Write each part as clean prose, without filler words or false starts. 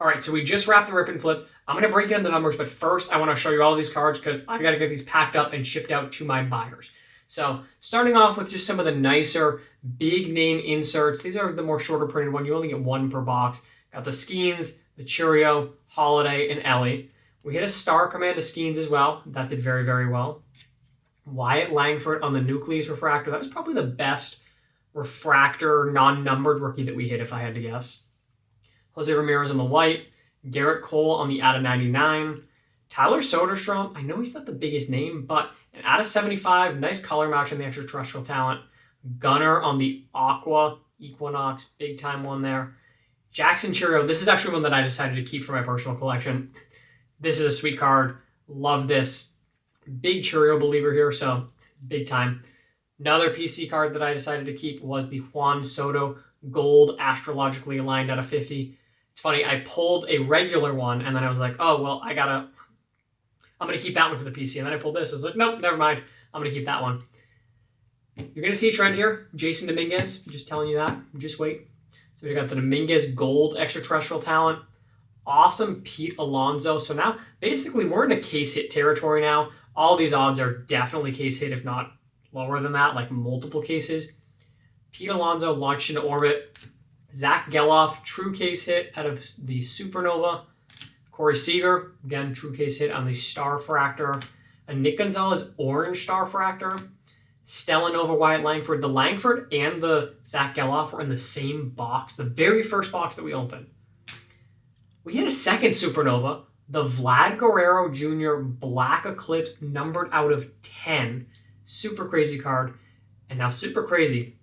All right, so we just wrapped the rip and flip. I'm going to break in the numbers, but first I want to show you all these cards because I got to get these packed up and shipped out to my buyers. So starting off with just some of the nicer big name inserts. These are the more shorter printed one. You only get one per box. Got the Skeens, the Chourio, Holiday, and Ellie. We hit a Star Command of Skeens as well. That did very, very well. Wyatt Langford on the Nucleus Refractor. That was probably the best refractor non-numbered rookie that we hit if I had to guess. Jose Ramirez on the white, Garrett Cole on the @99, Tyler Soderstrom. I know he's not the biggest name, but an @75, nice color match on the extraterrestrial talent. Gunnar on the Aqua Equinox, big time one there. Jackson Chourio. This is actually one that I decided to keep for my personal collection. This is a sweet card. Love this. Big Chourio believer here, so big time. Another PC card that I decided to keep was the Juan Soto Gold Astrologically Aligned @50. It's funny, I pulled a regular one, and then I was like, oh, well, I'm going to keep that one for the PC. And then I pulled this. I was like, nope, never mind. I'm going to keep that one. You're going to see a trend here. Jason Dominguez, just telling you that. Just wait. So we got the Dominguez Gold Extraterrestrial Talent. Awesome Pete Alonso. So now, basically, we're in a case hit territory now. All these odds are definitely case hit, if not lower than that, like multiple cases. Pete Alonso launched into orbit. Zach Geloff, true case hit out of the Supernova. Corey Seager, again, true case hit on the Starfractor. A Nick Gonzalez orange Starfractor. Stellanova Wyatt Langford. The Langford and the Zach Geloff were in the same box, the very first box that we opened. We hit a second Supernova, the Vlad Guerrero Jr. Black Eclipse, numbered out of 10. Super crazy card. And now super crazy,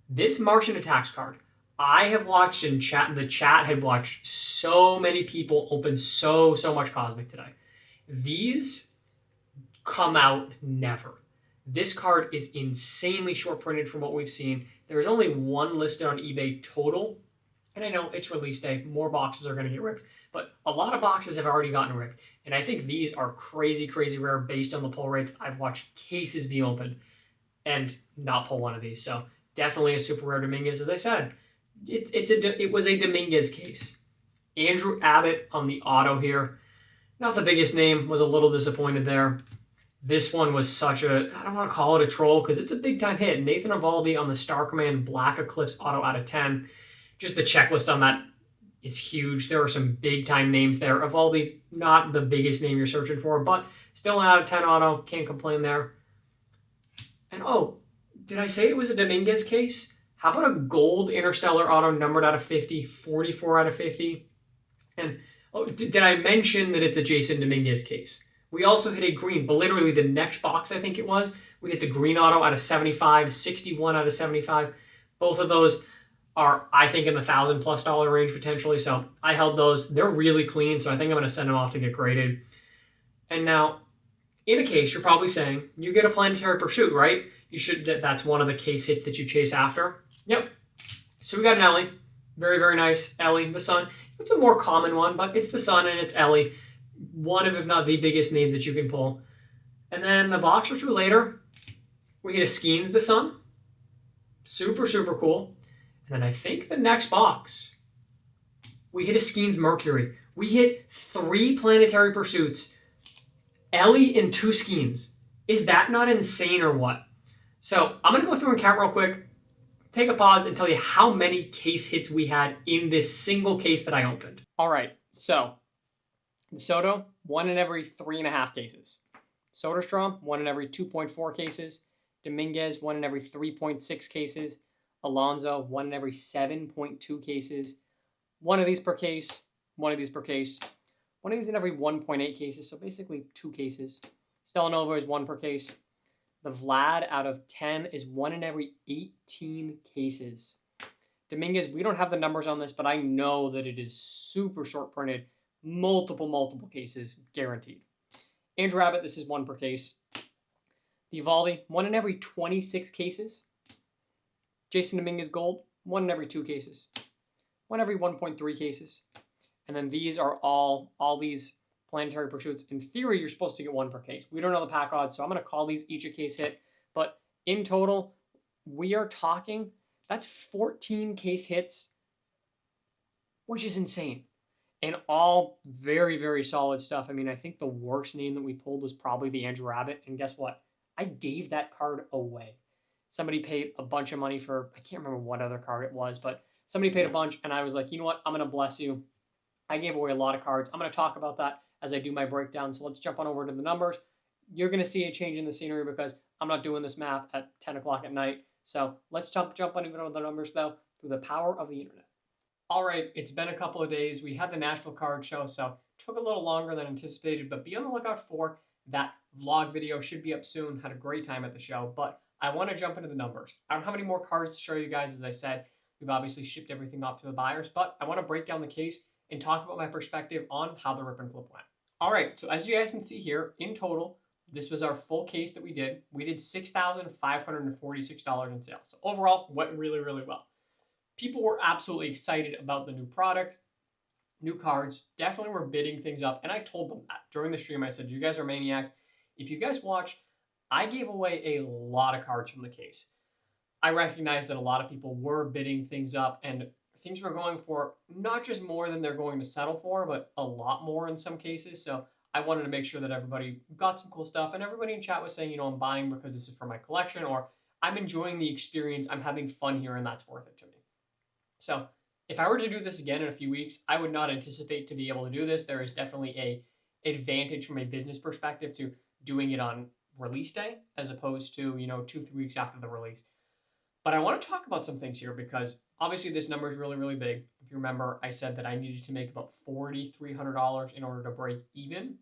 this Martian Attacks card. I have watched in chat, the chat had watched so many people open so much Cosmic today. These come out never. This card is insanely short printed from what we've seen. There is only one listed on eBay total. And I know it's release day. More boxes are going to get ripped. But a lot of boxes have already gotten ripped. And I think these are crazy, crazy rare based on the pull rates. I've watched cases be opened and not pull one of these. So definitely a super rare Dominguez. As I said, it was a Dominguez case. Andrew Abbott on the auto here. Not the biggest name. Was a little disappointed there. This one was such a, I don't want to call it a troll because it's a big time hit. Nathan Eovaldi on the Star Command Black Eclipse auto @10. Just the checklist on that is huge. There are some big time names there. Eovaldi, not the biggest name you're searching for, but still an @10 auto. Can't complain there. And oh, did I say it was a Dominguez case? How about a gold Interstellar auto numbered @50, 44 @50? And oh, did I mention that it's a Jason Dominguez case? We also hit a green, but literally the next box, I think it was, we hit the green auto @75, 61 @75. Both of those are, I think, in the $1,000+ range potentially. So I held those. They're really clean, so I think I'm going to send them off to get graded. And now, in a case, you're probably saying, you get a Planetary Pursuit, right? You should. That's one of the case hits that you chase after. Yep. So we got an Ellie. Very, very nice. Ellie, the Sun. It's a more common one, but it's the Sun and it's Ellie. One of, if not the biggest names that you can pull. And then a box or two later, we get a Skeens the Sun. Super, super cool. And then I think the next box, we hit a Skeens Mercury. We hit 3 Planetary Pursuits. Ellie and 2 Skeens. Is that not insane or what? So I'm going to go through and count real quick, take a pause, and tell you how many case hits we had in this single case that I opened. All right, so the Soto, 1 in every 3.5 cases. Soderstrom, 1 in every 2.4 cases. Dominguez, 1 in every 3.6 cases. Alonso, 1 in every 7.2 cases. 1 of these per case, 1 of these per case. 1 of these in every 1.8 cases, so basically 2 cases. Stellanova is 1 per case. The Vlad out of 10 is 1 in every 18 cases. Dominguez, we don't have the numbers on this, but I know that it is super short printed. Multiple cases, guaranteed. Andrew Abbott, this is 1 per case. The Eovaldi, 1 in every 26 cases. Jason Dominguez Gold, 1 in every 2 cases. 1 every 1.3 cases. And then these are all these Planetary Pursuits. In theory, you're supposed to get 1 per case. We don't know the pack odds, so I'm going to call these each a case hit. But in total, we are talking, that's 14 case hits, which is insane. And all very, very solid stuff. I mean, I think the worst name that we pulled was probably the Andrew Rabbit. And guess what? I gave that card away. Somebody paid a bunch of money for, I can't remember what other card it was, but somebody paid a bunch. And I was like, you know what? I'm going to bless you. I gave away a lot of cards. I'm going to talk about that as I do my breakdown. So let's jump on over to the numbers. You're going to see a change in the scenery because I'm not doing this math at 10 o'clock at night. So let's jump on even on the numbers, though, through the power of the internet. All right, it's been a couple of days. We had the Nashville Card Show, so it took a little longer than anticipated, but be on the lookout for that vlog video. Should be up soon. Had a great time at the show, but I want to jump into the numbers. I don't have any more cards to show you guys. As I said, we've obviously shipped everything off to the buyers, but I want to break down the case and talk about my perspective on how the rip and flip went. All right, so as you guys can see here, in total, this was our full case that we did. We did $6,546 in sales. So overall, went really, really well. People were absolutely excited about the new product, new cards, definitely were bidding things up. And I told them that during the stream. I said, you guys are maniacs. If you guys watched, I gave away a lot of cards from the case. I recognize that a lot of people were bidding things up and things were going for not just more than they're going to settle for, but a lot more in some cases. So I wanted to make sure that everybody got some cool stuff, and everybody in chat was saying, you know, I'm buying because this is for my collection, or I'm enjoying the experience, I'm having fun here, and that's worth it to me. So if I were to do this again in a few weeks, I would not anticipate to be able to do this. There is definitely a advantage from a business perspective to doing it on release day as opposed to, you know, 2-3 weeks after the release. But I want to talk about some things here because obviously this number is really, really big. If you remember, I said that I needed to make about $4,300 in order to break even.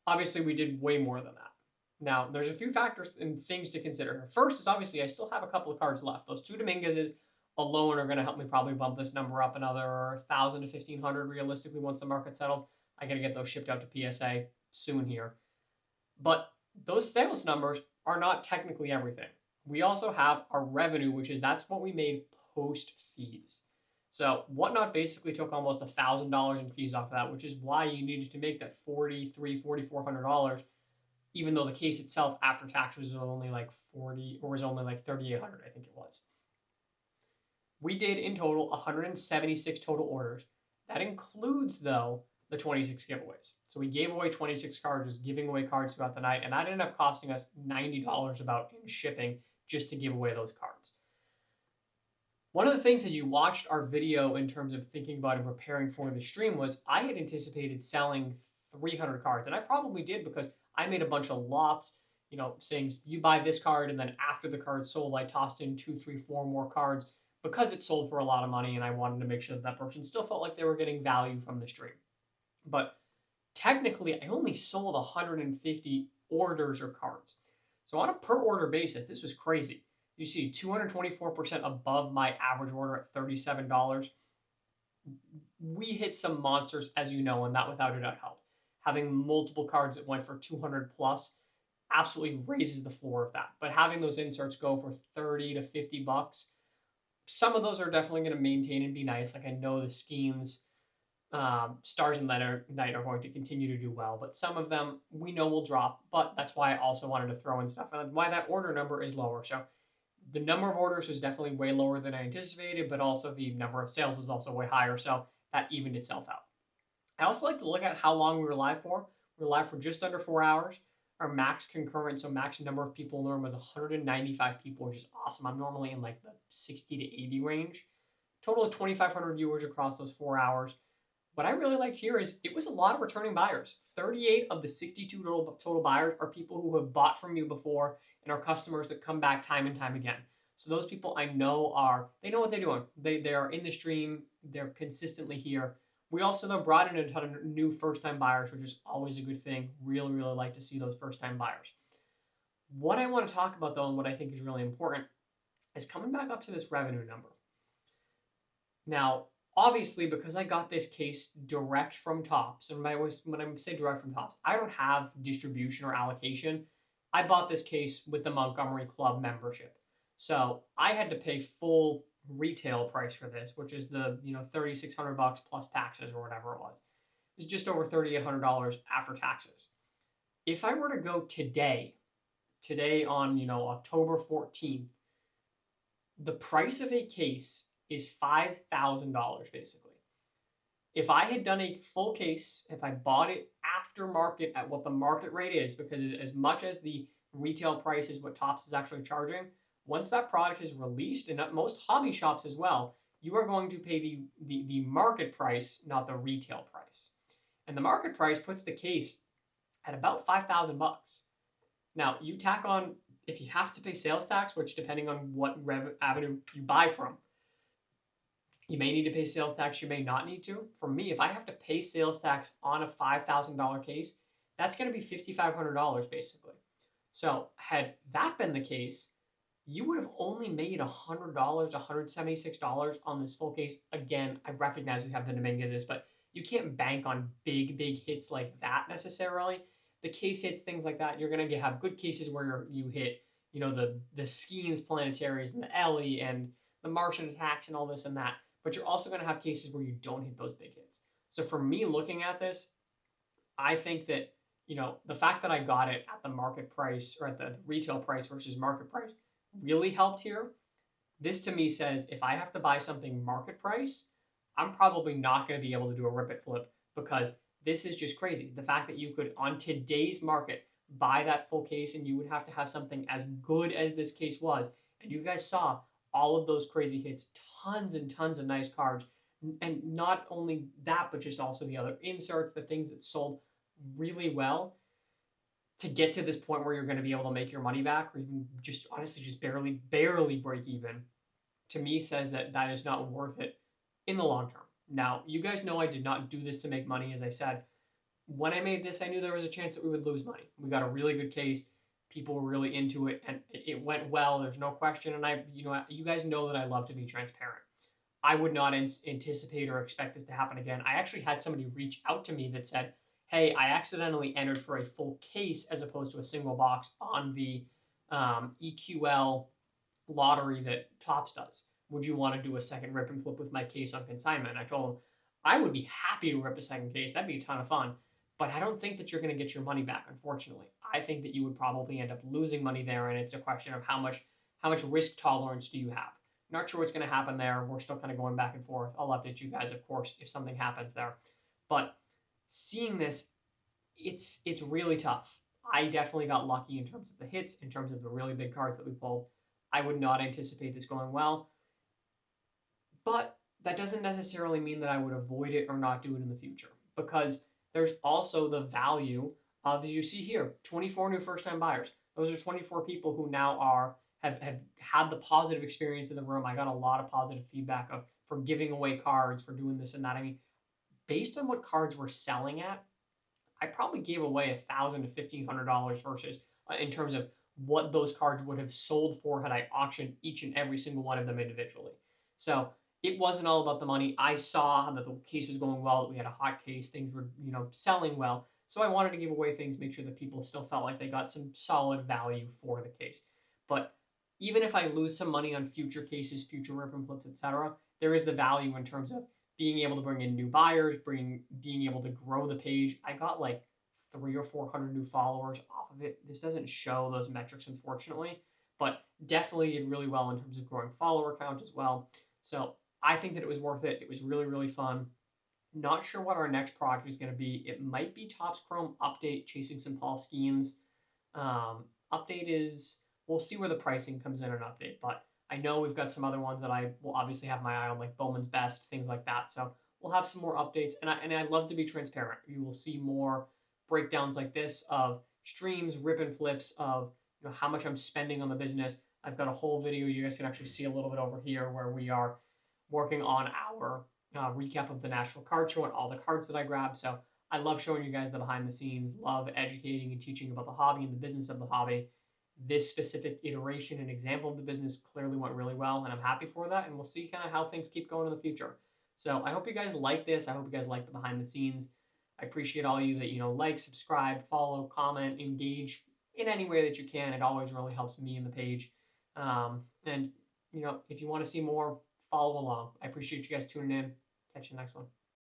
Obviously, we did way more than that. Now, there's a few factors and things to consider. First is obviously I still have a couple of cards left. Those two Dominguez's alone are going to help me probably bump this number up another 1,000 to 1,500 realistically once the market settles. I got to get those shipped out to PSA soon here. But those sales numbers are not technically everything. We also have our revenue, which is that's what we made post fees. So Whatnot basically took almost $1,000 in fees off of that, which is why you needed to make that $4,400, even though the case itself after tax was only like 40 or was only like 3,800, I think it was. We did in total 176 total orders. That includes, though, the 26 giveaways. So we gave away 26 cards, was giving away cards throughout the night, and that ended up costing us $90 about in shipping just to give away those cards. One of the things that you watched our video in terms of thinking about and preparing for the stream was I had anticipated selling 300 cards, and I probably did because I made a bunch of lots, you know, saying you buy this card, and then after the card sold, I tossed in 2, 3, 4 more cards because it sold for a lot of money, and I wanted to make sure that that person still felt like they were getting value from the stream. But technically, I only sold 150 orders or cards. So on a per order basis, this was crazy. You see 224% above my average order at $37. We hit some monsters, as you know, and that without a doubt helped. Having multiple cards that went for 200 plus absolutely raises the floor of that. But having those inserts go for 30 to 50 bucks, some of those are definitely going to maintain and be nice. Like I know the schemes, Stars and Night are going to continue to do well, but some of them we know will drop. But that's why I also wanted to throw in stuff, and why that order number is lower. So the number of orders is definitely way lower than I anticipated, but also the number of sales is also way higher. So that evened itself out. I also like to look at how long we were live for. We were live for just under 4 hours. Our max concurrent, so max number of people in the room was 195 people, which is awesome. I'm normally in like the 60 to 80 range. Total of 2,500 viewers across those 4 hours. What I really liked here is it was a lot of returning buyers. 38 of the 62 total buyers are people who have bought from you before and are customers that come back time and time again. So those people I know they know what they're doing. They are in the stream. They're consistently here. We also, though, brought in a ton of new first-time buyers, which is always a good thing. Really, really like to see those first-time buyers. What I want to talk about, though, and what I think is really important, is coming back up to this revenue number. Now, obviously, because I got this case direct from Topps, and when I say direct from Topps, I don't have distribution or allocation. I bought this case with the Montgomery Club membership. So I had to pay full retail price for this, which is the $3,600 plus taxes or whatever it was. It's just over $3,800 after taxes. If I were to go today on October 14th, the price of a case is $5,000 basically. If I had done a full case, if I bought it after market at what the market rate is, because as much as the retail price is what Topps is actually charging, once that product is released, and at most hobby shops as well, you are going to pay the market price, not the retail price. And the market price puts the case at about $5,000. Now, you tack on, if you have to pay sales tax, which depending on what avenue you buy from, you may need to pay sales tax, you may not need to. For me, if I have to pay sales tax on a $5,000 case, that's going to be $5,500 basically. So, had that been the case, you would have only made $100, $176 on this full case. Again, I recognize we have the Dominguez's, but you can't bank on big hits like that necessarily. The case hits, things like that, you're going to have good cases where you hit, the Skeens Planetaries and the Ellie and the Martian Attacks and all this and that. But you're also going to have cases where you don't hit those big hits. So for me looking at this, I think that, the fact that I got it at the market price or at the retail price versus market price really helped here. This to me says if I have to buy something market price, I'm probably not going to be able to do a rip it flip because this is just crazy. The fact that you could, on today's market, buy that full case and you would have to have something as good as this case was. And you guys saw all of those crazy hits, tons and tons of nice cards. And not only that, but just also the other inserts, the things that sold really well to get to this point where you're going to be able to make your money back or even just honestly just barely break even, to me says that that is not worth it in the long term. Now, you guys know I did not do this to make money. As I said, when I made this, I knew there was a chance that we would lose money. We got a really good case. People were really into it, and it went well. There's no question. And you guys know that I love to be transparent. I would not anticipate or expect this to happen again. I actually had somebody reach out to me that said, hey, I accidentally entered for a full case as opposed to a single box on the EQL lottery that Topps does. Would you want to do a second rip and flip with my case on consignment? I told him I would be happy to rip a second case. That'd be a ton of fun. But I don't think that you're going to get your money back, unfortunately. I think that you would probably end up losing money there, and it's a question of how much risk tolerance do you have. Not sure what's going to happen there. We're still kind of going back and forth. I'll update you guys, of course, if something happens there. But seeing this, it's really tough. I definitely got lucky in terms of the hits, in terms of the really big cards that we pulled. I would not anticipate this going well. But that doesn't necessarily mean that I would avoid it or not do it in the future because there's also the value of, as you see here, 24 new first-time buyers. Those are 24 people who now have had the positive experience in the room. I got a lot of positive feedback for giving away cards, for doing this and that. I mean, based on what cards we're selling at, I probably gave away $1,000 to $1,500 versus in terms of what those cards would have sold for had I auctioned each and every single one of them individually. So it wasn't all about the money. I saw that the case was going well, that we had a hot case, things were selling well. So I wanted to give away things, make sure that people still felt like they got some solid value for the case. But even if I lose some money on future cases, future rip and flips, etc., there is the value in terms of being able to bring in new buyers, being able to grow the page. I got like 300 or 400 new followers off of it. This doesn't show those metrics, unfortunately, but definitely did really well in terms of growing follower count as well. So I think that it was worth it. It was really, really fun. Not sure what our next project is going to be. It might be Topps Chrome Update, chasing some Paul Skeens. Update is, we'll see where the pricing comes in an update, but I know we've got some other ones that I will obviously have my eye on, like Bowman's Best, things like that. So we'll have some more updates, and I'd love to be transparent. You will see more breakdowns like this of streams, rip and flips, of how much I'm spending on the business. I've got a whole video you guys can actually see a little bit over here where we are working on our recap of the Nashville Card Show and all the cards that I grabbed. So I love showing you guys the behind the scenes, love educating and teaching about the hobby and the business of the hobby. This specific iteration and example of the business clearly went really well, and I'm happy for that, and we'll see kind of how things keep going in the future. So I hope you guys like this. I hope you guys like the behind the scenes. I appreciate all you that, like, subscribe, follow, comment, engage in any way that you can. It always really helps me and the page. And, if you want to see more, follow along. I appreciate you guys tuning in. Catch you next one.